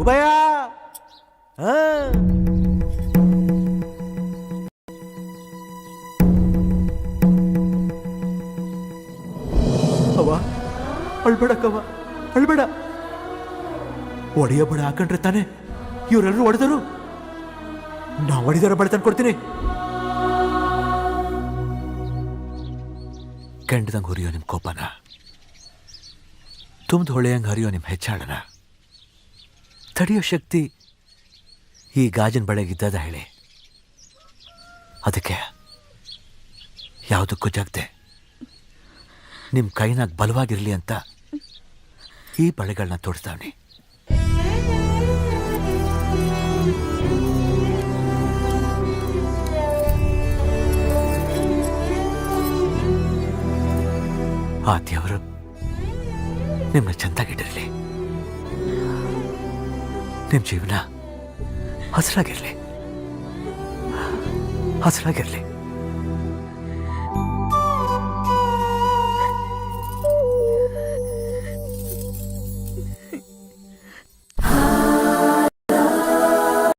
ಉಭಯ ಅವ ಅಳ್ಬೇಡಕ್ಕವ, ಅಳ್ಬೇಡ. ಒಡೆಯ ಬಡ ಹಾಕೊಂಡ್ರೆ ತಾನೆ ಇವರೆಲ್ಲರೂ ಹೊಡೆದರು. ನಾವು ಹೊಡಿದಾರ ಬಡ ತಂದ್ಕೊಡ್ತೀನಿ. ಕೆಂಡದಂಗೆ ಹುರಿಯೋ ನಿಮ್ಮ ಕೋಪನ, ತುಂಬ್ದು ಹೊಳೆಯಂಗೆ ಹರಿಯೋ ನಿಮ್ಮ ಹೆಚ್ಚಾಳನ ತಡೆಯೋ ಶಕ್ತಿ ಈ ಗಾಜಿನ ಬಳೆಗಿದ್ದದ ಹೇಳಿ. ಅದಕ್ಕೆ ಯಾವುದಕ್ಕೂ ಜಗದೆ ನಿಮ್ಮ ಕೈನಾಗ ಬಲವಾಗಿರಲಿ ಅಂತ ಈ ಬಳೆಗಳನ್ನ ತೋರಿಸ್ತಾವನಿ. ಆ ದೇವರು ನಿಮ್ಮನ್ನ ಚೆಂದಾಗಿಟ್ಟಿರಲಿ, ನಿಮ್ಮ ಜೀವನ ಹಸಿರಾಗಿರಲಿ, ಹಸಿರಾಗಿರಲಿ.